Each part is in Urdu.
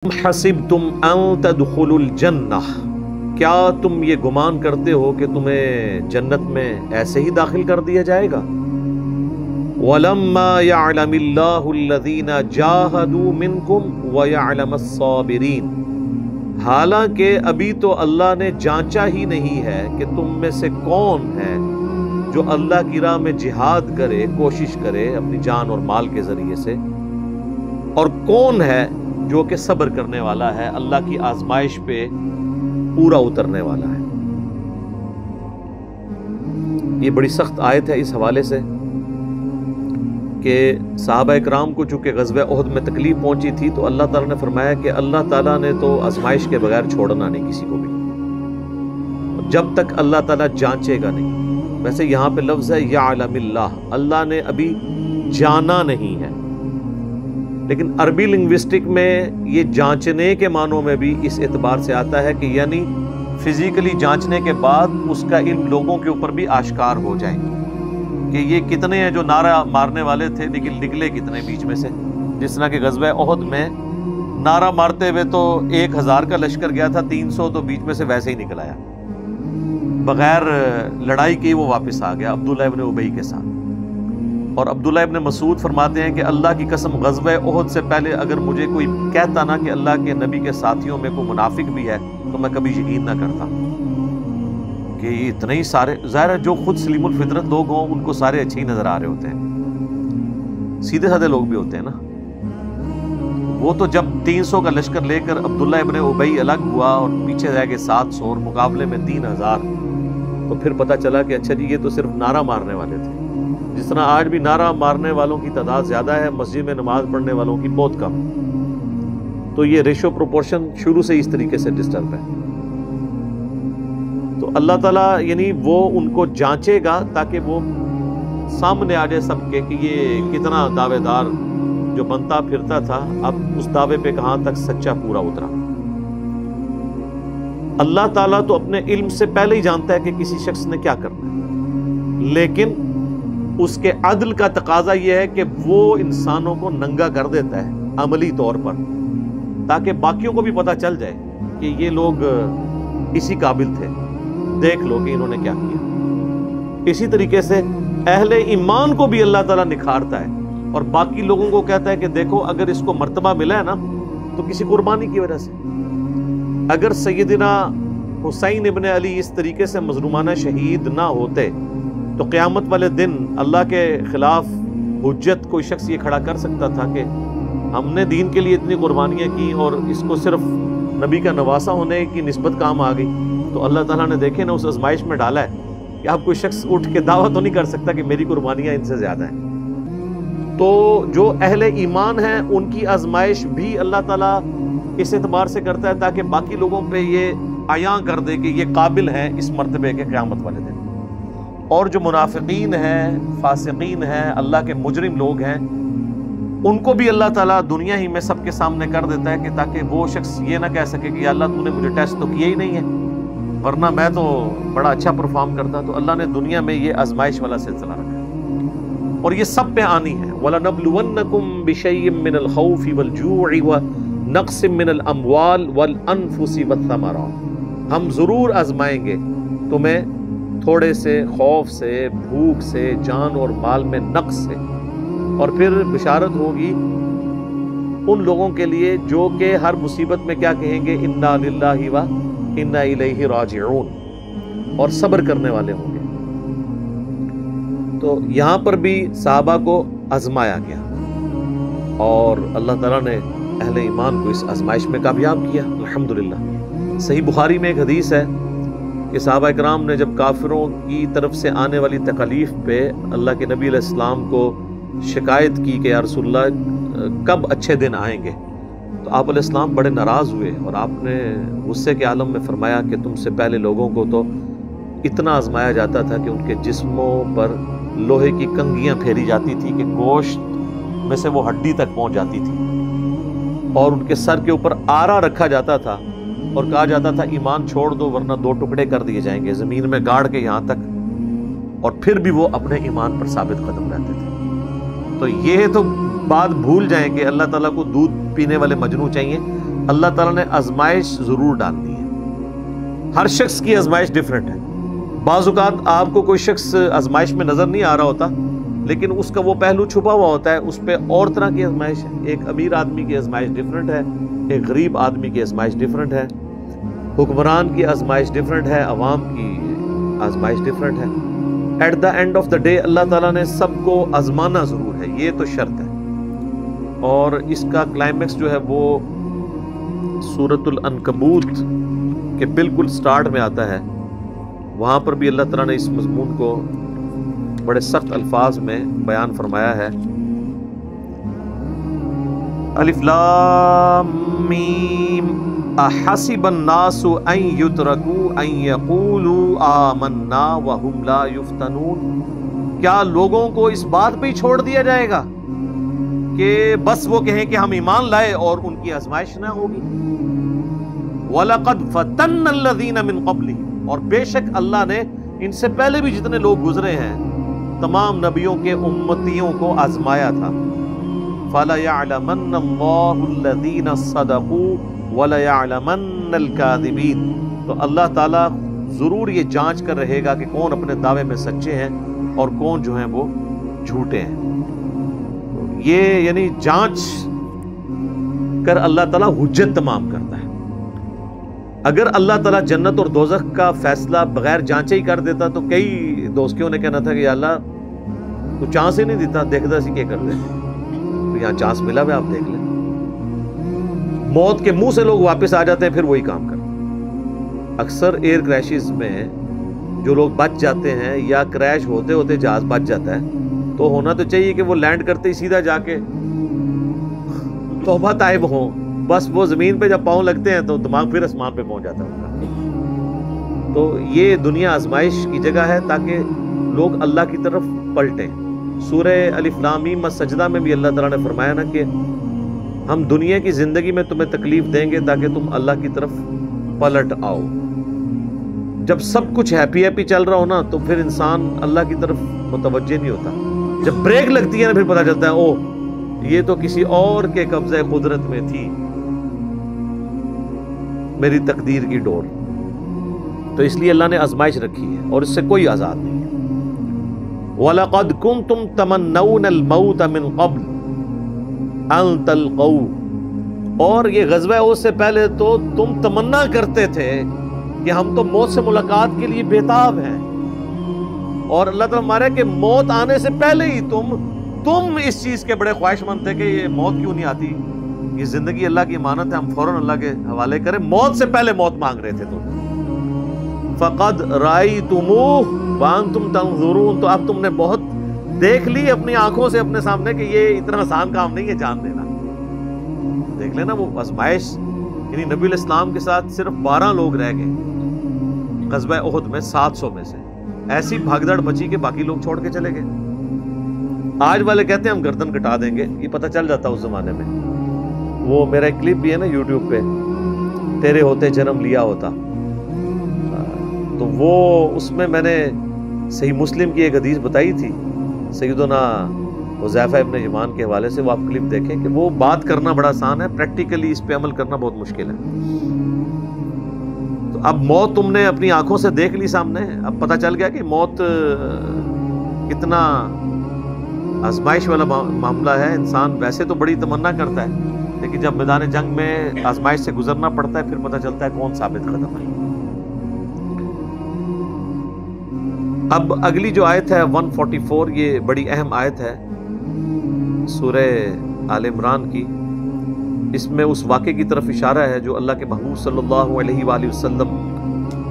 حسبتم ان تدخلوا الجنہ، کیا تم یہ گمان کرتے ہو کہ تمہیں جنت میں ایسے ہی داخل کر دیا جائے گا؟ وَلَمَّا يَعْلَمِ اللَّهُ الَّذِينَ جَاهَدُوا مِنْكُمْ وَيَعْلَمَ الصَّابِرِينَ، حالانکہ ابھی تو اللہ نے جانچا ہی نہیں ہے کہ تم میں سے کون ہے جو اللہ کی راہ میں جہاد کرے، کوشش کرے اپنی جان اور مال کے ذریعے سے، اور کون ہے جو کہ صبر کرنے والا ہے، اللہ کی آزمائش پہ پورا اترنے والا ہے۔ یہ بڑی سخت آیت ہے اس حوالے سے کہ صحابہ اکرام کو چونکہ غزوہ احد میں تکلیف پہنچی تھی تو اللہ تعالیٰ نے فرمایا کہ اللہ تعالیٰ نے تو آزمائش کے بغیر چھوڑنا نہیں کسی کو بھی، جب تک اللہ تعالیٰ جانچے گا نہیں۔ ویسے یہاں پہ لفظ ہے یعلم اللہ، اللہ نے ابھی جانا نہیں ہے، لیکن عربی لنگوسٹک میں یہ جانچنے کے معنوں میں بھی اس اعتبار سے آتا ہے کہ یعنی فزیکلی جانچنے کے بعد اس کا علم لوگوں کے اوپر بھی آشکار ہو جائے کہ یہ کتنے ہیں جو نعرہ مارنے والے تھے لیکن نکلے کتنے بیچ میں سے۔ جس طرح کہ غزوہ احد میں نعرہ مارتے ہوئے تو 1000 کا لشکر گیا تھا، 300 تو بیچ میں سے ویسے ہی نکل آیا، بغیر لڑائی کے وہ واپس آ گیا عبداللہ ابن ابی کے ساتھ۔ اور عبداللہ ابن مسعود فرماتے ہیں کہ اللہ کی قسم غزوہ احد سے پہلے اگر مجھے کوئی کہتا نا کہ اللہ کے نبی کے ساتھیوں میں کوئی منافق بھی ہے تو میں کبھی یقین نہ کرتا کہ یہ اتنے ہی سارے، ظاہر ہے جو خود سلیم الفطرت لوگ ہوں ان کو سارے اچھے ہی نظر آ رہے ہوتے ہیں، سیدھے سادھے لوگ بھی ہوتے ہیں نا۔ وہ تو جب 300 کا لشکر لے کر عبداللہ ابن ابی الگ ہوا اور پیچھے رہ گئے 700 اور مقابلے میں 3000، تو پھر پتہ چلا کہ اچھا جی یہ تو صرف نعرہ مارنے والے تھے۔ جس طرح آج بھی نعرہ مارنے والوں کی تعداد زیادہ ہے، مسجد میں نماز پڑھنے والوں کی بہت کم، تو یہ ریشو پروپورشن شروع سے اس طریقے سے ڈسٹرب ہے۔ تو اللہ تعالیٰ یعنی وہ ان کو جانچے گا تاکہ وہ سامنے آ جائے سب کے کہ یہ کتنا دعوے دار جو بنتا پھرتا تھا اب اس دعوے پہ کہاں تک سچا پورا اترا۔ اللہ تعالیٰ تو اپنے علم سے پہلے ہی جانتا ہے کہ کسی شخص نے کیا کرنا ہے، لیکن اس کے عدل کا تقاضا یہ ہے کہ وہ انسانوں کو ننگا کر دیتا ہے عملی طور پر، تاکہ باقیوں کو بھی پتہ چل جائے کہ یہ لوگ اسی قابل تھے، دیکھ لو کہ انہوں نے کیا کیا۔ اسی طریقے سے اہل ایمان کو بھی اللہ تعالیٰ نکھارتا ہے اور باقی لوگوں کو کہتا ہے کہ دیکھو اگر اس کو مرتبہ ملا ہے نا تو کسی قربانی کی وجہ سے۔ اگر سیدنا حسین ابن علی اس طریقے سے مظلومانہ شہید نہ ہوتے تو قیامت والے دن اللہ کے خلاف حجت کوئی شخص یہ کھڑا کر سکتا تھا کہ ہم نے دین کے لیے اتنی قربانیاں کی اور اس کو صرف نبی کا نواسا ہونے کی نسبت کام آ گئی۔ تو اللہ تعالیٰ نے دیکھے نا اس آزمائش میں ڈالا ہے کہ اب کوئی شخص اٹھ کے دعویٰ تو نہیں کر سکتا کہ میری قربانیاں ان سے زیادہ ہیں۔ تو جو اہل ایمان ہیں ان کی آزمائش بھی اللہ تعالیٰ اس اعتبار سے کرتا ہے تاکہ باقی لوگوں پہ یہ عیاں کر دے کہ یہ قابل ہیں اس مرتبے کے قیامت والے دن۔ اور جو منافقین ہیں، فاسقین ہیں، اللہ کے مجرم لوگ ہیں، ان کو بھی اللہ تعالیٰ دنیا ہی میں سب کے سامنے کر دیتا ہے کہ تاکہ وہ شخص یہ نہ کہہ سکے کہ یا اللہ تو نے مجھے ٹیسٹ تو کیا ہی نہیں ہے ورنہ میں تو بڑا اچھا پرفارم کرتا۔ تو اللہ نے دنیا میں یہ آزمائش والا سلسلہ رکھا ہے اور یہ سب پہ آنی ہے۔ وَلَنَبْلُوَنَّكُمْ بِشَيْءٍ مِّنَ الْخَوْفِ وَالْجُوعِ وَنَقْصٍ مِّنَ الْأَمْوَالِ وَالْأَنفُسِ وَالثَّمَرَاتِ، ہم ضرور آزمائیں گے تمہیں تھوڑے سے خوف سے، بھوک سے، جان اور مال میں نقص سے، اور پھر بشارت ہوگی ان لوگوں کے لیے جو کہ ہر مصیبت میں کیا کہیں گے اِنَّا لِلَّهِ وَإِنَّا إِلَيْهِ رَاجِعُونَ، اور صبر کرنے والے ہوں گے۔ تو یہاں پر بھی صحابہ کو آزمایا گیا اور اللہ تعالیٰ نے اہل ایمان کو اس آزمائش میں کامیاب کیا الحمدللہ۔ صحیح بخاری میں ایک حدیث ہے کہ صحابہ اکرام نے جب کافروں کی طرف سے آنے والی تکالیف پہ اللہ کے نبی علیہ السلام کو شکایت کی کہ یا رسول اللہ کب اچھے دن آئیں گے، تو آپ علیہ السلام بڑے ناراض ہوئے اور آپ نے غصے کے عالم میں فرمایا کہ تم سے پہلے لوگوں کو تو اتنا آزمایا جاتا تھا کہ ان کے جسموں پر لوہے کی کنگیاں پھیری جاتی تھی کہ گوشت میں سے وہ ہڈی تک پہنچ جاتی تھی، اور ان کے سر کے اوپر آرا رکھا جاتا تھا اور کہا جاتا تھا ایمان چھوڑ دو ورنہ 2 ٹکڑے کر دیے جائیں گے، زمین میں گاڑ کے یہاں تک، اور پھر بھی وہ اپنے ایمان پر ثابت قدم رہتے تھے۔ تو یہ تو بات بھول جائیں کہ اللہ تعالیٰ کو دودھ پینے والے مجنو چاہیے، اللہ تعالیٰ نے آزمائش ضرور ڈالنی ہے. ہر شخص کی آزمائش ڈیفرنٹ ہے. بعض اوقات آپ کو کوئی شخص آزمائش میں نظر نہیں آ رہا ہوتا، لیکن اس کا وہ پہلو چھپا ہوا ہوتا ہے، اس پہ اور طرح کی آزمائش ہے. ایک امیر آدمی کی آزمائش ڈیفرنٹ ہے، ایک غریب آدمی کی آزمائش ڈیفرنٹ ہے، حکمران کی آزمائش ڈیفرنٹ ہے، عوام کی آزمائش ڈیفرنٹ ہے. At the end of the day Allah تعالیٰ نے سب کو آزمانا ضرور ہے، یہ تو شرط ہے. اور اس کا کلائمیکس جو ہے وہ سورۃ العنکبوت کے بالکل سٹارٹ میں آتا ہے. وہاں پر بھی اللہ تعالیٰ نے اس مضمون کو بڑے سخت الفاظ میں بیان فرمایا ہے. الف لام میم احسب الناس ان یترکوا ان یقولوا آمنا وهم لا یفتنون. کیا لوگوں کو اس بات پہ ہی چھوڑ دیا جائے گا کہ بس وہ کہیں کہ ہم ایمان لائے اور ان کی آزمائش نہ ہوگی؟ وَلَقَدْ فَتَنَّ الَّذِينَ مِن قَبْلِهِمْ، اور بے شک اللہ نے ان سے پہلے بھی جتنے لوگ گزرے ہیں تمام نبیوں کے امتیوں کو آزمایا تھا. فَلَيَعْلَمَنَّ اللَّهُ الَّذِينَ صَدَقُوا وَلَيَعْلَمَنَّ الْكَاذِبِينَ. تو اللہ تعالیٰ ضرور یہ جانچ کر رہے گا کہ کون اپنے دعوے میں سچے ہیں اور کون جو ہیں وہ جھوٹے ہیں. یہ یعنی جانچ کر اللہ تعالیٰ حجت تمام کرتا ہے. اگر اللہ تعالیٰ جنت اور دوزخ کا فیصلہ بغیر جانچے ہی کر دیتا تو کئی دوستیوں نے کہنا تھا کہ یا اللہ تو چانس ہی نہیں دیتا، دیکھتا سی کیا کر دے. تو یہاں چانس ملا ہوا، آپ دیکھ لیں. موت کے منہ سے لوگ واپس آ جاتے ہیں، پھر وہی کام کرتے ہیں. اکثر ایئر کریشز میں جو لوگ بچ جاتے ہیں یا کریش ہوتے ہوتے جہاز بچ جاتا ہے تو ہونا تو چاہیے کہ وہ لینڈ کرتے ہی سیدھا جا کے توبہ طائب ہوں. بس وہ زمین پہ جب پاؤں لگتے ہیں تو دماغ پھر آسمان پہ پہنچ جاتا ہے ان کا. تو یہ دنیا آزمائش کی جگہ ہے تاکہ لوگ اللہ کی طرف پلٹیں. سورہ الف لام میم السجدہ میں بھی اللہ تعالیٰ نے فرمایا نا کہ ہم دنیا کی زندگی میں تمہیں تکلیف دیں گے تاکہ تم اللہ کی طرف پلٹ آؤ. جب سب کچھ ہیپی ہیپی چل رہا ہو نا تو پھر انسان اللہ کی طرف متوجہ نہیں ہوتا. جب بریک لگتی ہے نا پھر پتہ چلتا ہے او یہ تو کسی اور کے قبضہ قدرت میں تھی میری تقدیر کی ڈور. تو اس لیے اللہ نے آزمائش رکھی ہے اور اس سے کوئی آزاد نہیں ہے. وَلَقَدْ كُنْتُمْ تَمَنَّوْنَ الْمَوْتَ مِنْ قَبْلِ أَنْ تَلْقَوْا، اور یہ غزوہ احد سے پہلے تو تم تمنا کرتے تھے کہ ہم تو موت سے ملاقات کے لیے بےتاب ہیں. اور اللہ تعالیٰ ہمارے کہ موت آنے سے پہلے ہی تم اس چیز کے بڑے خواہش مند تھے کہ یہ موت کیوں نہیں آتی، یہ زندگی اللہ کی امانت ہے، ہم فوراً اللہ کے حوالے کریں. موت سے پہلے موت مانگ رہے تھے تم. فَقَدْ رَأَيْتُمُوهُ وَأَنْتُمْ تَنْظُرُونَ، تو اب تم نے بہت دیکھ لی اپنی آنکھوں سے اپنے سامنے کہ یہ اتنا آسان کام نہیں ہے جان دینا. دیکھ لینا وہ آزمائش، یعنی نبی علیہ السلام کے ساتھ صرف 12 لوگ رہ گئے غزوہ احد میں 700 میں سے. ایسی بھگدڑ مچی کہ باقی لوگ چھوڑ کے چلے گئے. آج والے کہتے ہیں ہم گردن کٹا دیں گے، یہ پتہ چل جاتا اس زمانے میں. وہ میرا ایک کلپ بھی ہے نا یوٹیوب پہ، تیرے ہوتے جنم لیا ہوتا. تو وہ اس میں نے صحیح مسلم کی ایک حدیث بتائی تھی سیدنا حذیفہ ابن یمان کے حوالے سے. وہ آپ کلپ دیکھیں کہ وہ بات کرنا بڑا آسان ہے، پریکٹیکلی اس پہ عمل کرنا بہت مشکل ہے. تو اب موت تم نے اپنی آنکھوں سے دیکھ لی سامنے، اب پتہ چل گیا کہ موت کتنا آزمائش والا معاملہ ہے. انسان ویسے تو بڑی تمنا کرتا ہے لیکن جب میدان جنگ میں آزمائش سے گزرنا پڑتا ہے پھر پتہ چلتا ہے کون ثابت قدم ہے. اب اگلی جو آیت ہے 144، یہ بڑی اہم آیت ہے سورہ آل عمران کی. اس میں اس واقعے کی طرف اشارہ ہے جو اللہ کے محبوب صلی اللہ علیہ وآلہ وسلم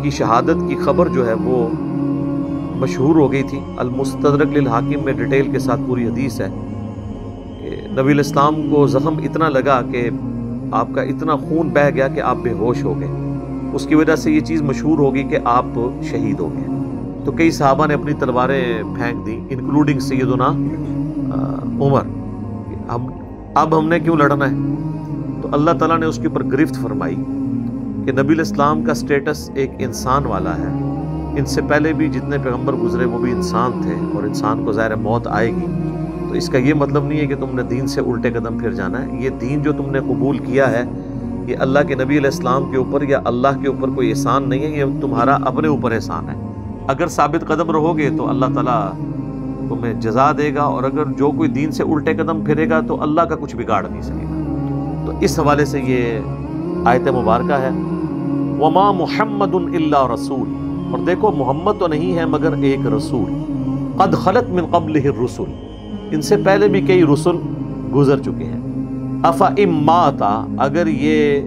کی شہادت کی خبر جو ہے وہ مشہور ہو گئی تھی. المستدرک للحاکم میں ڈیٹیل کے ساتھ پوری حدیث ہے کہ نبی علیہ السلام کو زخم اتنا لگا کہ آپ کا اتنا خون بہہ گیا کہ آپ بے ہوش ہو گئے. اس کی وجہ سے یہ چیز مشہور ہوگی کہ آپ شہید ہو گئے. تو کئی صحابہ نے اپنی تلواریں پھینک دی انکلوڈنگ سیدنا عمر. اب ہم نے کیوں لڑنا ہے؟ تو اللہ تعالیٰ نے اس کے اوپر گرفت فرمائی کہ نبی علیہ السلام کا سٹیٹس ایک انسان والا ہے. ان سے پہلے بھی جتنے پیغمبر گزرے وہ بھی انسان تھے اور انسان کو ظاہر موت آئے گی. تو اس کا یہ مطلب نہیں ہے کہ تم نے دین سے الٹے قدم پھر جانا ہے. یہ دین جو تم نے قبول کیا ہے یہ اللہ کے نبی علیہ السلام کے اوپر یا اللہ کے اوپر کوئی احسان نہیں ہے، یہ تمہارا اپنے اوپر احسان ہے۔ اگر ثابت قدم رہو گے تو اللہ تعالیٰ تمہیں جزا دے گا، اور اگر جو کوئی دین سے الٹے قدم پھرے گا تو اللہ کا کچھ بگاڑ نہیں سکے گا۔ تو اس حوالے سے یہ آیت مبارکہ ہے، وما محمد الا رسول، اور دیکھو محمد تو نہیں ہے مگر ایک رسول، قد خلت من قبلہ الرسل، ان سے پہلے بھی کئی رسل گزر چکے ہیں۔ افا اماتا، اگر یہ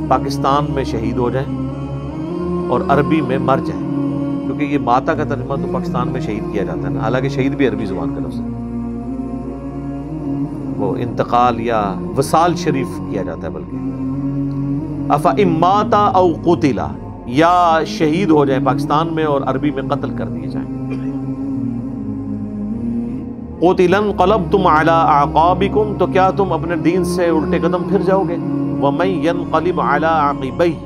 پاکستان میں شہید ہو جائیں اور عربی میں مر جائیں، کیونکہ یہ ماتا کا ترجمہ تو پاکستان میں شہید کیا جاتا ہے نا، حالانکہ شہید بھی عربی زبان کا لفظ ہے، وہ انتقال یا وصال شریف کیا جاتا ہے بلکہ۔ افا اماتا او قتلا، یا شہید ہو جائیں پاکستان میں اور عربی میں قتل کر دیے جائیں۔ قتلا انقلبتم علی اعقابکم، تو کیا تم اپنے دین سے الٹے قدم پھر جاؤ گے؟ ومن ینقلب علی عقبیہ،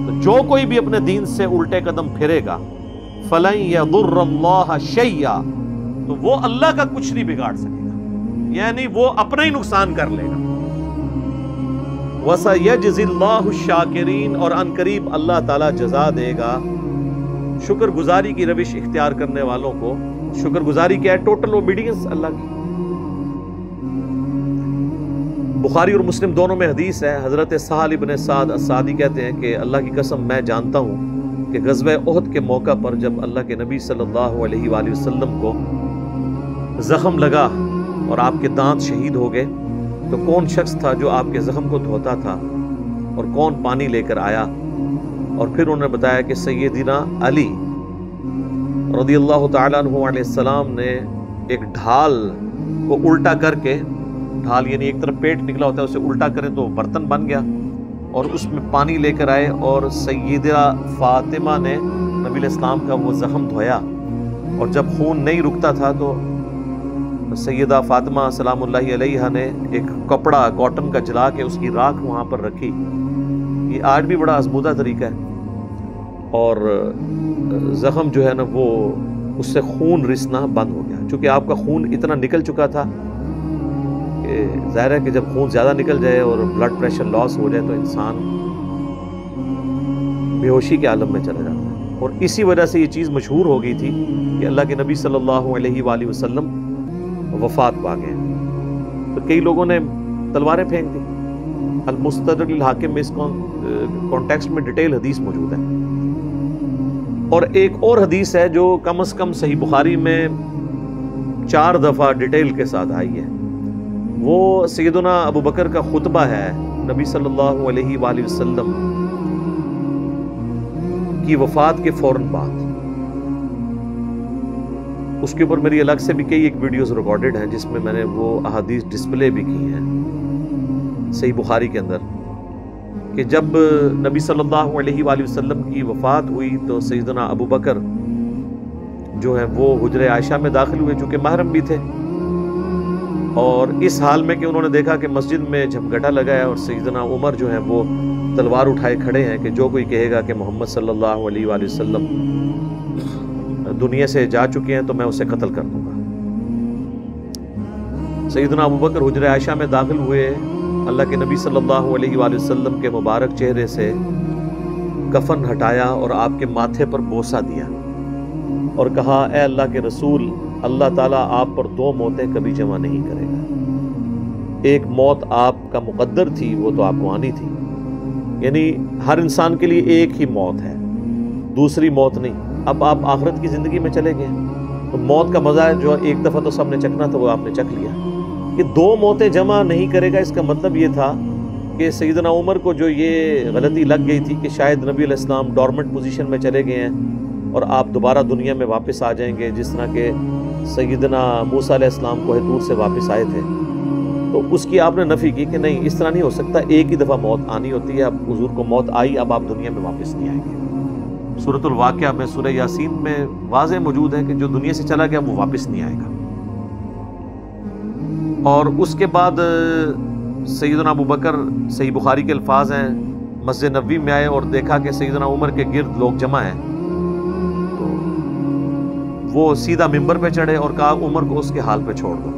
تو جو کوئی بھی اپنے دین سے الٹے قدم پھرے گا، فلن یضر اللہ شیئا، تو وہ اللہ کا کچھ نہیں بگاڑ سکے گا، یعنی وہ اپنا ہی نقصان کر لے گا۔ وَسَيَجْزِي اللَّهُ الشَّاكِرِينَ، اور ان قریب اللہ تعالیٰ جزا دے گا شکر گزاری کی روش اختیار کرنے والوں کو۔ شکر گزاری کیا ہے؟ ٹوٹل اوبیڈینس اللہ کی۔ بخاری اور مسلم دونوں میں حدیث ہے، حضرت سہل بن سعد الساعدی کہتے ہیں کہ اللہ کی قسم میں جانتا ہوں کہ غزوہ احد کے موقع پر جب اللہ کے نبی صلی اللہ علیہ وآلہ وسلم کو زخم لگا اور آپ کے دانت شہید ہو گئے، تو کون شخص تھا جو آپ کے زخم کو دھوتا تھا اور کون پانی لے کر آیا؟ اور پھر انہوں نے بتایا کہ سیدنا علی رضی اللہ تعالیٰ عنہ علیہ السلام نے ایک ڈھال کو الٹا کر کے، ڈھال یعنی ایک طرف پیٹ نکلا ہوتا ہے، اسے الٹا کریں تو برتن بن گیا، اور اس میں پانی لے کر آئے اور سیدہ فاطمہ نے نبی علیہ السلام کا وہ زخم دھویا، اور جب خون نہیں رکتا تھا تو سیدہ فاطمہ سلام اللہ علیہا نے ایک کپڑا کاٹن کا جلا کے اس کی راکھ وہاں پر رکھی۔ یہ آج بھی بڑا آزمودہ طریقہ ہے، اور زخم جو ہے نا وہ اس سے خون رسنا بند ہو گیا، چونکہ آپ کا خون اتنا نکل چکا تھا کہ ظاہر ہے کہ جب خون زیادہ نکل جائے اور بلڈ پریشر لاس ہو جائے تو انسان بے ہوشی کے عالم میں چلا جاتا ہے، اور اسی وجہ سے یہ چیز مشہور ہو گئی تھی کہ اللہ کے نبی صلی اللہ علیہ وآلہ وسلم وفات پا گئے، تو کئی لوگوں نے تلواریں پھینک دی۔ المستدرک الحاکم میں اس کانٹیکسٹ میں ڈیٹیل حدیث موجود ہے، اور ایک اور حدیث ہے جو کم از کم صحیح بخاری میں 4 دفعہ ڈیٹیل کے ساتھ آئی ہے، وہ سیدنا ابو بکر کا خطبہ ہے نبی صلی اللہ علیہ وآلہ وسلم کی وفات کے فوراً بعد۔ اس کے اوپر میری الگ سے بھی کئی ایک ویڈیوز ریکارڈڈ ہیں جس میں نے وہ احادیث ڈسپلے بھی کی ہیں صحیح بخاری کے اندر، کہ جب نبی صلی اللہ علیہ وآلہ وسلم کی وفات ہوئی تو سیدنا ابو بکر جو ہے وہ حجرہ عائشہ میں داخل ہوئے، چونکہ محرم بھی تھے، اور اس حال میں کہ انہوں نے دیکھا کہ مسجد میں جھمگٹا لگا ہے اور سیدنا عمر جو ہیں وہ تلوار اٹھائے کھڑے ہیں کہ جو کوئی کہے گا کہ محمد صلی اللہ علیہ وآلہ وسلم دنیا سے جا چکے ہیں تو میں اسے قتل کر دوں گا۔ سیدنا ابو بکر حجرہ عائشہ میں داخل ہوئے، اللہ کے نبی صلی اللہ علیہ وآلہ وسلم کے مبارک چہرے سے کفن ہٹایا اور آپ کے ماتھے پر بوسہ دیا اور کہا، اے اللہ کے رسول، اللہ تعالیٰ آپ پر 2 موتیں کبھی جمع نہیں کرے گا، ایک موت آپ کا مقدر تھی وہ تو آپ کو آنی تھی، یعنی ہر انسان کے لیے ایک ہی موت ہے، دوسری موت نہیں۔ اب آپ آخرت کی زندگی میں چلے گئے تو موت کا مزہ ہے جو ایک دفعہ تو سب نے چکھنا تھا وہ آپ نے چکھ لیا، کہ 2 موتیں جمع نہیں کرے گا، اس کا مطلب یہ تھا کہ سیدنا عمر کو جو یہ غلطی لگ گئی تھی کہ شاید نبی علیہ السلام ڈورمنٹ پوزیشن میں چلے گئے ہیں اور آپ دوبارہ دنیا میں واپس آ جائیں گے، جس طرح کہ سیدنا موسیٰ علیہ السلام کوہ طور سے واپس آئے تھے، تو اس کی آپ نے نفی کی کہ نہیں، اس طرح نہیں ہو سکتا، ایک ہی دفعہ موت آنی ہوتی ہے، اب حضور کو موت آئی، اب آپ دنیا میں واپس نہیں آئیں گے۔ سورۃ الواقعہ میں سورہ یاسین میں واضح موجود ہے کہ جو دنیا سے چلا گیا وہ واپس نہیں آئے گا۔ اور اس کے بعد سیدنا ابو بکر، صحیح بخاری کے الفاظ ہیں، مسجد نبوی میں آئے اور دیکھا کہ سیدنا عمر کے گرد لوگ جمع ہیں، تو وہ سیدھا ممبر پہ چڑھے اور کہا عمر کو اس کے حال پہ چھوڑ دو،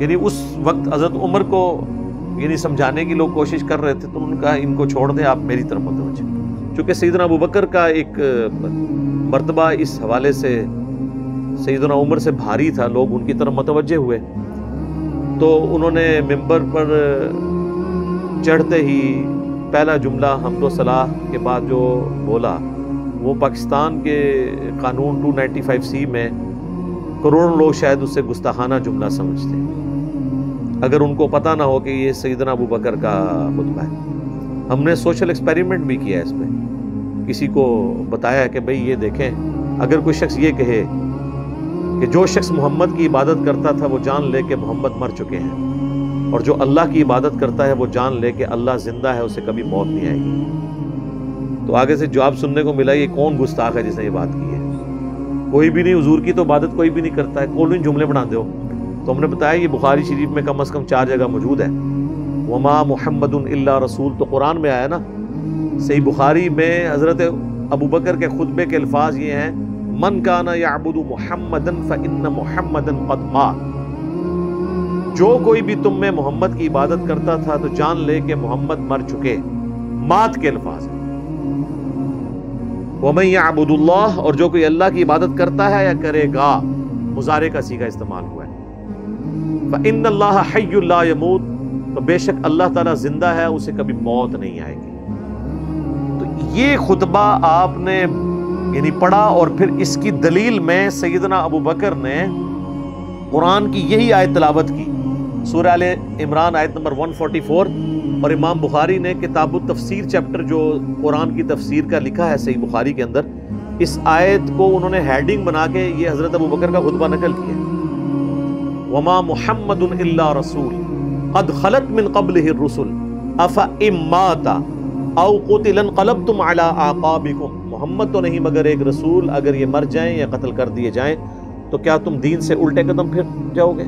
یعنی اس وقت حضرت عمر کو یعنی سمجھانے کی لوگ کوشش کر رہے تھے، تو انہوں نے کہا ان کو چھوڑ دیں، آپ میری طرف متوجہ۔ چونکہ سیدنا ابوبکر کا ایک مرتبہ اس حوالے سے سیدنا عمر سے بھاری تھا، لوگ ان کی طرف متوجہ ہوئے، تو انہوں نے ممبر پر چڑھتے ہی پہلا جملہ حمد و صلاح کے بعد جو بولا وہ پاکستان کے قانون 295C میں کروڑوں لوگ شاید اس سے گستاخانہ جملہ سمجھتے ہیں، اگر ان کو پتہ نہ ہو کہ یہ سیدنا ابوبکر کا خطبہ ہے۔ ہم نے سوشل ایکسپیریمنٹ بھی کیا ہے اس پہ، کسی کو بتایا کہ بھئی یہ دیکھیں، اگر کوئی شخص یہ کہے کہ جو شخص محمد کی عبادت کرتا تھا وہ جان لے کہ محمد مر چکے ہیں، اور جو اللہ کی عبادت کرتا ہے وہ جان لے کہ اللہ زندہ ہے، اسے کبھی موت نہیں آئے گی، تو آگے سے جواب سننے کو ملا یہ کون گستاخ ہے جس نے یہ بات کی ہے؟ کوئی بھی نہیں، حضور کی تو عبادت کوئی بھی نہیں کرتا ہے، کون جملے بناتے ہو؟ تو ہم نے بتایا یہ بخاری شریف میں کم از کم 4 جگہ موجود ہے۔ وما محمد الا رسول تو قرآن میں آیا نا، صحیح بخاری میں حضرت ابوبکر کے خطبے کے الفاظ یہ ہیں، من کان یعبد محمدا فإن محمدا قد مات، جو کوئی بھی تم میں محمد کی عبادت کرتا تھا تو جان لے کہ محمد مر چکے، مات کے الفاظ ہیں۔ وَمَن يَعْبُدُ اللَّهَ، اور جو کوئی اللہ کی عبادت کرتا ہے یا کرے گا، مضارع کا صیغہ استعمال ہوا ہے، فَإِنَّ اللَّهَ حَيٌّ لَا يَمُوتُ، تو بے شک اللہ تعالیٰ زندہ ہے، اسے کبھی موت نہیں آئے گی۔ تو یہ خطبہ آپ نے یعنی پڑھا، اور پھر اس کی دلیل میں سیدنا ابوبکر نے قرآن کی یہی آیت تلاوت کی، سورہ آل عمران آیت نمبر 144، اور امام بخاری نے کتاب التفسیر چیپٹر جو قرآن کی تفسیر کا لکھا ہے صحیح بخاری کے اندر، اس آیت کو انہوں نے ہیڈنگ بنا کے یہ حضرت ابوبکر کا خطبہ نقل کیا، وما محمد الا رسول قد خلت من قبلہ الرسل افإن مات او قتل انقلبتم علی اعقابکم، محمد تو نہیں مگر ایک رسول، اگر یہ مر جائیں یا قتل کر دیے جائیں تو کیا تم دین سے الٹے قدم پھر جاؤ گے؟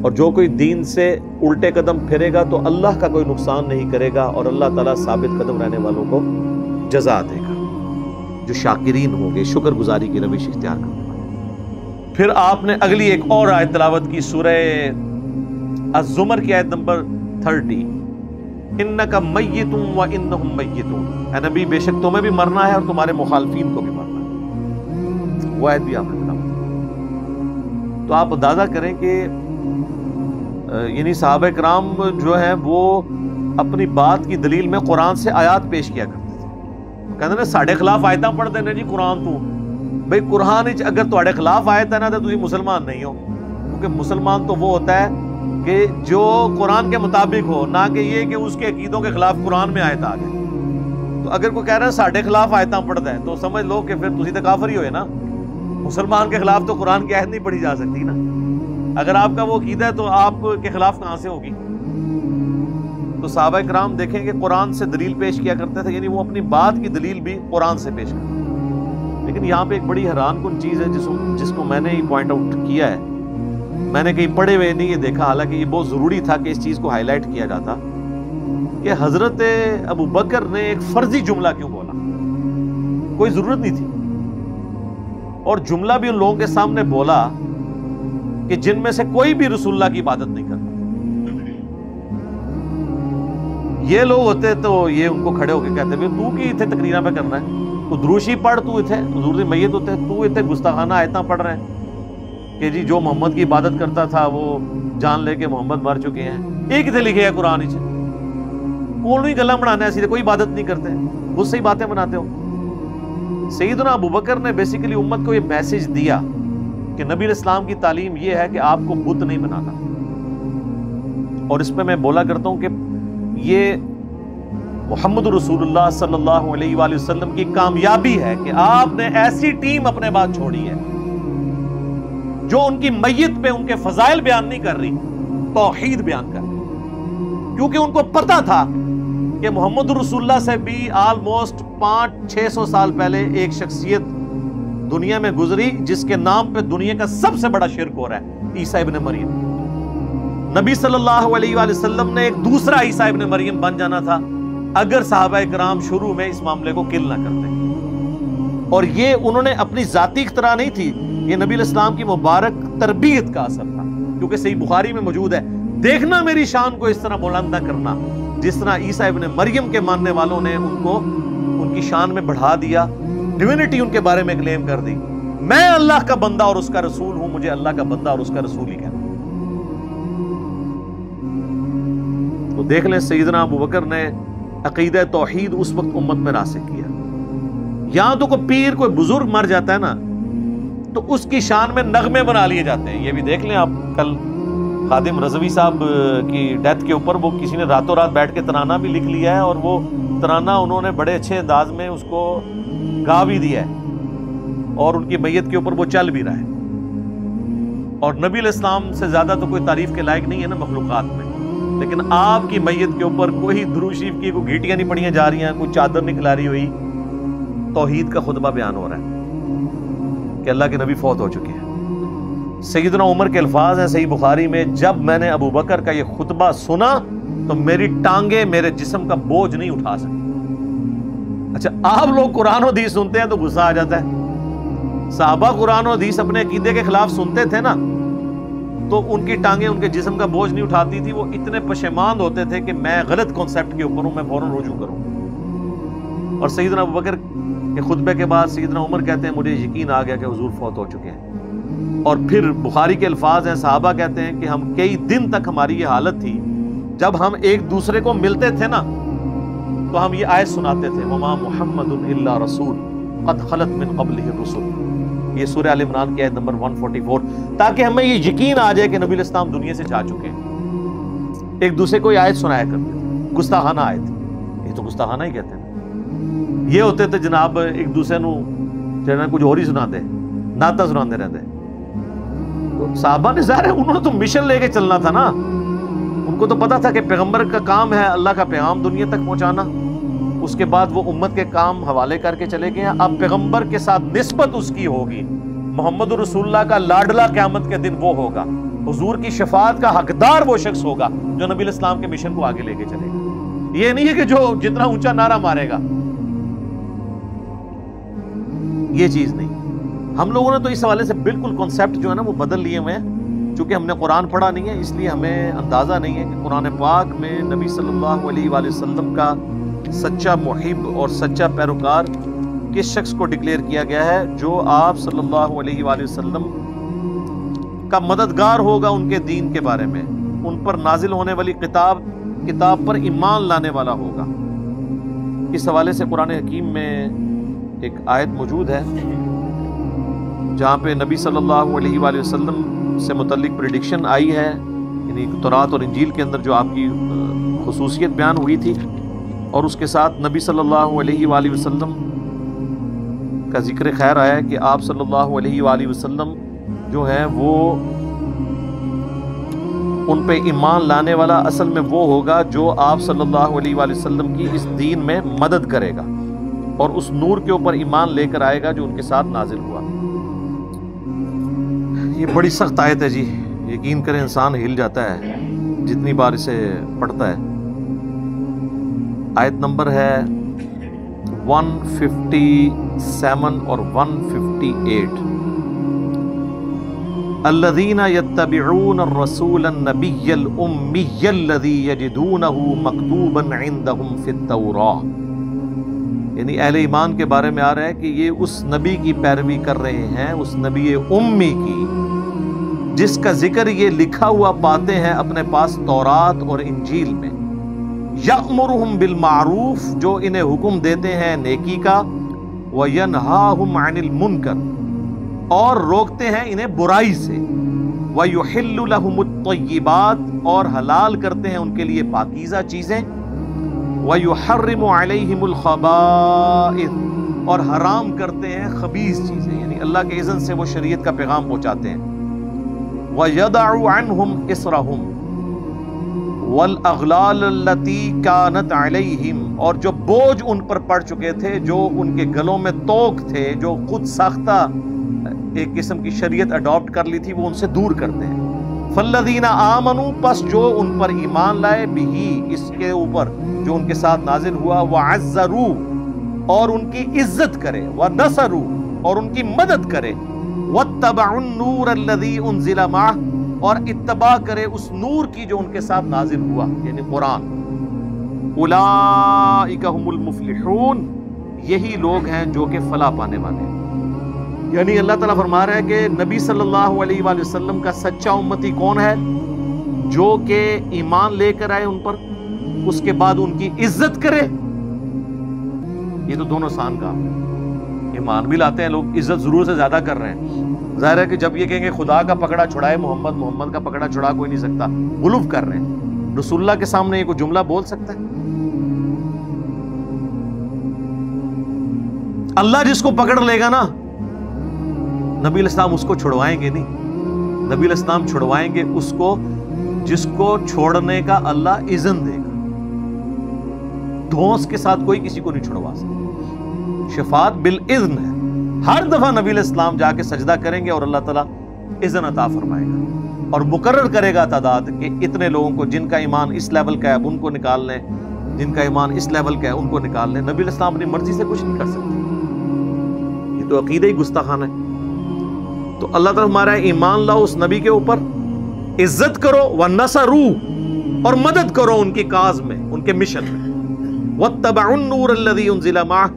اور جو کوئی دین سے الٹے قدم پھرے گا تو اللہ کا کوئی نقصان نہیں کرے گا، اور اللہ تعالیٰ ثابت قدم رہنے والوں کو جزا دے گا، جو شاکرین ہوں گے، شکر گزاری کی روش اختیار کرنے والے۔ پھر آپ نے اگلی ایک اور آیت تلاوت کی، سورہ الزمر کی آیت نمبر 30، انک میت وانہم میتون، اے نبی بے شک تمہیں بھی مرنا ہے اور تمہارے مخالفین کو بھی مرنا ہے، وہ آیت بھی آپ نے تلاوت۔ تو آپ اندازہ کریں کہ یعنی صحابہ کرام جو ہیں وہ اپنی بات کی دلیل میں قرآن سے آیات پیش کیا کرتے تھے، کہتے ہیں ساڑھے خلاف آیتاں پڑھ دینے جی قرآن تو بھئی قرآن اگر تھوڑے خلاف آیت ہے نا تو تسی مسلمان نہیں ہو، کیونکہ مسلمان تو وہ ہوتا ہے کہ جو قرآن کے مطابق ہو، نہ کہ یہ کہ اس کے عقیدوں کے خلاف قرآن میں آیت آ گئے۔ تو اگر کوئی کہہ رہا ہے ساڑھے خلاف آیتاں پڑھتا ہے تو سمجھ لو کہ پھر تسی تو کافر ہی ہوئے نا، مسلمان کے خلاف تو قرآن کی آیت نہیں پڑھی جا سکتی نا، اگر آپ کا وہ عقیدہ ہے تو آپ کے خلاف کہاں سے ہوگی؟ تو صحابہ کرام دیکھیں کہ قرآن سے دلیل پیش کیا کرتے تھے، یعنی وہ اپنی بات کی دلیل بھی قرآن سے پیش کرتے تھے۔ لیکن یہاں پہ ایک بڑی حیران کن چیز ہے جس کو میں نے ہی پوائنٹ آؤٹ کیا ہے، میں نے کہیں پڑھے ہوئے نہیں یہ دیکھا، حالانکہ یہ بہت ضروری تھا کہ اس چیز کو ہائی لائٹ کیا جاتا، کہ حضرت ابوبکر نے ایک فرضی جملہ کیوں بولا؟ کوئی ضرورت نہیں تھی، اور جملہ بھی ان لوگوں کے سامنے بولا کہ جن میں سے کوئی بھی رسول اللہ کی عبادت نہیں کرتا۔ یہ لوگ ہوتے تو یہ ان کو کھڑے ہو کے کہتے ہیں تو کی اتنے تقریرہ پہ کرنا ہے، تو دروشی پڑھ، تو اتنے حضور دی میت ہوتے تو اتنے گستاخانہ آیتاں پڑھ رہے ہیں کہ جی جو محمد کی عبادت کرتا تھا وہ جان لے کہ محمد مر چکے ہیں۔ ایک اتنے لکھے ہے قرآن ہی کون ہی گلا بنانا ہے، سیدھے کوئی عبادت نہیں کرتے، خود سے ہی باتیں بناتے ہو۔ سیدنا ابوبکر نے بیسیکلی امت کو یہ میسج دیا کہ نبی علیہ السلام کی تعلیم یہ ہے کہ آپ کو بت نہیں بنانا، اور اس پہ میں بولا کرتا ہوں کہ یہ محمد رسول اللہ صلی اللہ علیہ وآلہ وسلم کی کامیابی ہے کہ آپ نے ایسی ٹیم اپنے بعد چھوڑی ہے جو ان کی میت پہ ان کے فضائل بیان نہیں کر رہی، توحید بیان کر رہی، کیونکہ ان کو پتا تھا کہ محمد رسول اللہ سے بھی آلموسٹ 500-600 سال پہلے ایک شخصیت دنیا میں گزری جس کے نام پہ دنیا کا سب سے بڑا شرک ہو رہا ہے، عیسیٰ ابن مریم۔ نبی صلی اللہ علیہ وآلہ وسلم نے ایک دوسرا عیسیٰ ابن مریم بن جانا تھا اگر صحابہ کرام شروع میں اس معاملے کو کل نہ کرتے، اور یہ انہوں نے اپنی ذاتی اختراع نہیں تھی، یہ نبی علیہ السلام کی مبارک تربیت کا اثر تھا، کیونکہ صحیح بخاری میں موجود ہے دیکھنا میری شان کو اس طرح بلند نہ کرنا جس طرح عیسیٰ ابن مریم کے ماننے والوں نے ان کو ان کی شان میں بڑھا دیا، ڈیوینٹی ان کے بارے میں کلیم کر دی۔ میں اللہ کا بندہ اور اس کا رسول ہوں، مجھے اللہ کا بندہ اور اس کا رسول ہی کہنا۔ تو دیکھ لیں سیدنا ابوبکر نے عقیدہ توحید اس وقت امت میں راسخ کیا۔ یہاں تو کوئی پیر کوئی بزرگ مر جاتا ہے نا تو اس کی شان میں نغمے بنا لیے جاتے ہیں۔ یہ بھی دیکھ لیں آپ، کل خادم رضوی صاحب کی ڈیتھ کے اوپر وہ کسی نے راتوں رات بیٹھ کے ترانہ بھی لکھ لیا ہے، اور وہ ترانہ انہوں نے بڑے اچھے انداز میں اس کو گا بھی دیا ہے، اور ان کی میت کے اوپر وہ چل بھی رہا ہے۔ اور نبی علیہ السلام سے زیادہ تو کوئی تعریف کے لائق نہیں ہے نا مخلوقات میں، لیکن آپ کی میت کے اوپر کوئی درود شریف کی کوئی گھیٹیاں نہیں پڑیاں جا رہی ہیں، کوئی چادر نہیں کھلاری ہوئی، توحید کا خطبہ بیان ہو رہا ہے کہ اللہ کے نبی فوت ہو چکے ہیں۔ سیدنا عمر کے الفاظ ہیں صحیح بخاری میں، جب میں نے ابوبکر کا یہ خطبہ سنا تو میری ٹانگیں میرے جسم کا بوجھ نہیں اٹھا سکی۔ اچھا، آپ لوگ قرآن و حدیث سنتے ہیں تو غصہ آ جاتا ہے۔ صحابہ قرآن و حدیث اپنے عقیدے کے خلاف سنتے تھے نا تو ان کی ٹانگیں ان کے جسم کا بوجھ نہیں اٹھاتی تھی، وہ اتنے پشیمان ہوتے تھے کہ میں غلط کانسیپٹ کے اوپر ہوں، میں فوراً رجوع کروں۔ اور سیدنا ابوبکر کے خطبے کے بعد سیدنا عمر کہتے ہیں مجھے یقین آ گیا کہ حضور فوت ہو چکے ہیں۔ اور پھر بخاری کے الفاظ ہیں، صحابہ کہتے ہیں کہ ہم کئی دن تک ہماری یہ حالت تھی، جب ہم ایک دوسرے کو ملتے تھے نا تو ہم یہ آیت سناتے تھے، وما محمد الا رسول قد خلت من قبلہ الرسل، یہ سورہ آل عمران کی آیت نمبر 144، تاکہ ہمیں یہ یقین آ جائے کہ نبی علیہ السلام دنیا سے جا چکے ہیں۔ ایک دوسرے کو یہ آیت سنایا کرتے تھے، گستاخانہ آیت، یہ تو گستاخانہ ہی کہتے ہیں۔ یہ ہوتے تھے جناب ایک دوسرے نو جناب کچھ اور ہی سنا دے، نعتاں سناندے رہتے۔ صحابہ نے ظاہر ہے انہوں نے تو مشن لے کے چلنا تھا نا، ان کو تو پتا تھا کہ پیغمبر کا کام ہے اللہ کا پیغام دنیا تک پہنچانا، اس کے بعد وہ امت کے کام حوالے کر کے چلے گئے ہیں۔ اب پیغمبر کے ساتھ نسبت اس کی ہوگی، محمد رسول اللہ کا لاڈلا قیامت کے دن وہ ہوگا، حضور کی شفاعت کا حقدار وہ شخص ہوگا جو نبی علیہ السلام کے مشن کو آگے لے کے چلے گا۔ یہ نہیں ہے کہ جو جتنا اونچا نعرہ مارے گا، یہ چیز نہیں۔ ہم لوگوں نے تو اس حوالے سے بالکل کانسیپٹ جو ہے نا وہ بدل لیے ہوئے ہیں، چونکہ ہم نے قرآن پڑھا نہیں ہے اس لیے ہمیں اندازہ نہیں ہے کہ قرآن پاک میں نبی صلی اللہ علیہ وآلہ وسلم کا سچا محب اور سچا پیروکار کس شخص کو ڈکلیئر کیا گیا ہے، جو آپ صلی اللہ علیہ وآلہ وسلم کا مددگار ہوگا ان کے دین کے بارے میں، ان پر نازل ہونے والی کتاب پر ایمان لانے والا ہوگا۔ اس حوالے سے قرآن حکیم میں ایک آیت موجود ہے جہاں پہ نبی صلی اللہ علیہ وآلہ وسلم سے متعلق پریڈکشن آئی ہے، یعنی تورات اور انجیل کے اندر جو آپ کی خصوصیت بیان ہوئی تھی، اور اس کے ساتھ نبی صلی اللہ علیہ وآلہ وسلم کا ذکر خیر آیا ہے کہ آپ صلی اللہ علیہ وآلہ وسلم جو ہے وہ ان پہ ایمان لانے والا اصل میں وہ ہوگا جو آپ صلی اللہ علیہ وآلہ وسلم کی اس دین میں مدد کرے گا اور اس نور کے اوپر ایمان لے کر آئے گا جو ان کے ساتھ نازل ہوا۔ یہ بڑی سخت آیت ہے جی، یقین کریں انسان ہل جاتا ہے جتنی بار اسے پڑھتا ہے۔ آیت نمبر ہے 157 اور 158۔ الذین یتبعون الرسول النبی الامی الذی یجدونہ مکتوبا عندہم فی التوراۃ، یعنی اہل ایمان کے بارے میں آ رہا ہے کہ یہ اس نبی کی پیروی کر رہے ہیں، اس نبی امی کی جس کا ذکر یہ لکھا ہوا پاتے ہیں اپنے پاس تورات اور انجیل میں۔ یأمرہم بالمعروف، جو انہیں حکم دیتے ہیں نیکی کا، وینہاہم عن المنکر، اور روکتے ہیں انہیں برائی سے، ویحل لہم الطیبات، اور حلال کرتے ہیں ان کے لیے پاکیزہ چیزیں، وَيُحَرِّمُ عَلَيْهِمُ الْخَبَائِثَ، اور حرام کرتے ہیں خبیث چیزیں، یعنی اللہ کے اذن سے وہ شریعت کا پیغام پہنچاتے ہیں۔ وَيَدَعُ عَنْهُمْ إِصْرَهُمْ وَالْأَغْلَالَ الَّتِي كَانَتْ عَلَيْهِمْ، اور جو بوجھ ان پر پڑ چکے تھے، جو ان کے گلوں میں توق تھے، جو خود ساختہ ایک قسم کی شریعت اڈاپٹ کر لی تھی، وہ ان سے دور کرتے ہیں۔ فَالَّذِينَ آمَنُوا، پس جو ان پر ایمان لائے، بِهِ، اس کے اوپر جو ان کے ساتھ نازل ہوا، وَعَزَّرُوا، اور ان کی عزت کرے، وَنَصَرُوا، اور ان کی مدد کرے، وَاتَّبَعُوا النُّورَ الَّذِي أُنزِلَ مَعَهُ، اور اتباع کرے اس نور کی جو ان کے ساتھ نازل ہوا، یعنی قرآن. اولئک هم المفلحون، یہی لوگ ہیں جو کہ فلاح پانے والے ہیں. یعنی اللہ تعالیٰ فرما رہا ہے کہ نبی صلی اللہ علیہ وآلہ وسلم کا سچا امتی کون ہے؟ جو کہ ایمان لے کر آئے ان پر، اس کے بعد ان کی عزت کرے. یہ تو دونوں آسان کام ہے. ایمان بھی لاتے ہیں لوگ، عزت ضرور سے زیادہ کر رہے ہیں. ظاہر ہے کہ جب یہ کہیں گے خدا کا پکڑا چھڑائے محمد، محمد کا پکڑا چھڑا کوئی نہیں سکتا، غلو کر رہے ہیں. رسول اللہ کے سامنے یہ کوئی جملہ بول سکتا ہے؟ اللہ جس کو پکڑ لے گا نا، نبی علیہ السلام اس کو چھڑوائیں گے نہیں. نبی علیہ السلام چھڑوائیں گے اس کو جس کو چھوڑنے کا اللہ اذن دے گا. دھونس کے ساتھ کوئی کسی کو نہیں چھڑوا سکتا. شفاعت بالاذن ہے. ہر دفعہ نبی علیہ السلام جا کے سجدہ کریں گے اور اللہ تعالیٰ اذن عطا فرمائے گا اور مقرر کرے گا تعداد کہ اتنے لوگوں کو جن کا ایمان اس لیول کا ہے ان کو نکال لیں، جن کا ایمان اس لیول کا ہے ان کو نکال لیں. نبی علیہ السلام اپنی مرضی سے کچھ نہیں کر سکتے. یہ تو عقیدہ ہی گستاخانہ ہے. تو اللہ تعالیٰ ہمارا ایمان لاؤ اس نبی کے اوپر، عزت کرو وَنَصَرُوا، اور مدد کرو ان کی کاز میں، ان کے مشن میں. وَاتَّبَعُوا النُّورَ الَّذِي أُنزِلَ مَعَهُ،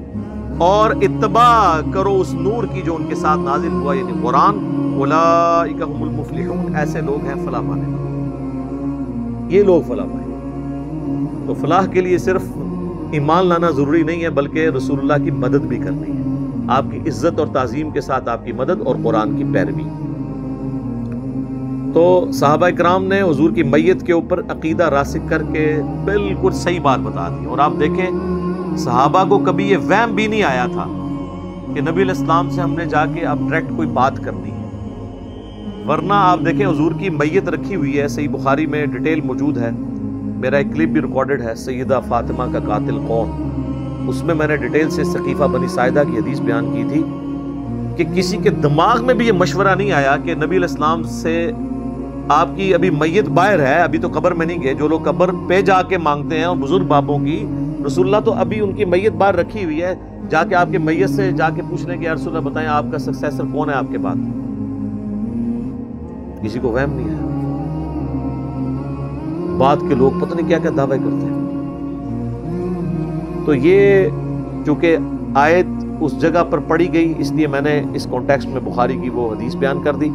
اور اتباع کرو اس نور کی جو ان کے ساتھ نازل ہوا، یعنی قرآن. اولئک هم المفلحون، ایسے لوگ ہیں فلاح پانے والے. یہ لوگ فلاح پائیں گے. تو فلاح کے لیے صرف ایمان لانا ضروری نہیں ہے، بلکہ رسول اللہ کی مدد بھی کرنی ہے. آپ کی عزت اور تعظیم کے ساتھ آپ کی مدد اور قرآن کی پیروی. تو صحابہ کرام نے حضور کی میت کے اوپر عقیدہ راسخ کر کے بالکل صحیح بات بتا دی. اور آپ دیکھیں صحابہ کو کبھی یہ وہم بھی نہیں آیا تھا کہ نبی علیہ السلام سے ہم نے جا کے اب ڈائریکٹ کوئی بات کرنی ہے. ورنہ آپ دیکھیں حضور کی میت رکھی ہوئی ہے، صحیح بخاری میں ڈیٹیل موجود ہے. میرا ایک کلپ بھی ریکارڈڈ ہے، سیدہ فاطمہ کا قاتل کون. اس میں نے ڈیٹیل سے سقیفہ بنی ساعدہ کی حدیث بیان کی تھی کہ کسی کے دماغ میں بھی یہ مشورہ نہیں آیا کہ نبی علیہ السلام سے آپ کی ابھی میت باہر ہے، ابھی تو قبر میں نہیں گئے. جو لوگ قبر پہ جا کے مانگتے ہیں اور بزرگ بابوں کی، رسول اللہ تو ابھی ان کی میت باہر رکھی ہوئی ہے، جا کے آپ کے میت سے جا کے پوچھ لیں کہ یا رسول اللہ بتائیں آپ کا سکسیسر کون ہے آپ کے بعد. کسی کو وہم نہیں ہے. بعد کے لوگ پتہ نہیں کیا کیا دعوے کرتے ہیں. تو یہ چونکہ آیت اس جگہ پر پڑھی گئی، اس لیے میں نے اس کانٹیکسٹ میں بخاری کی وہ حدیث بیان کر دی.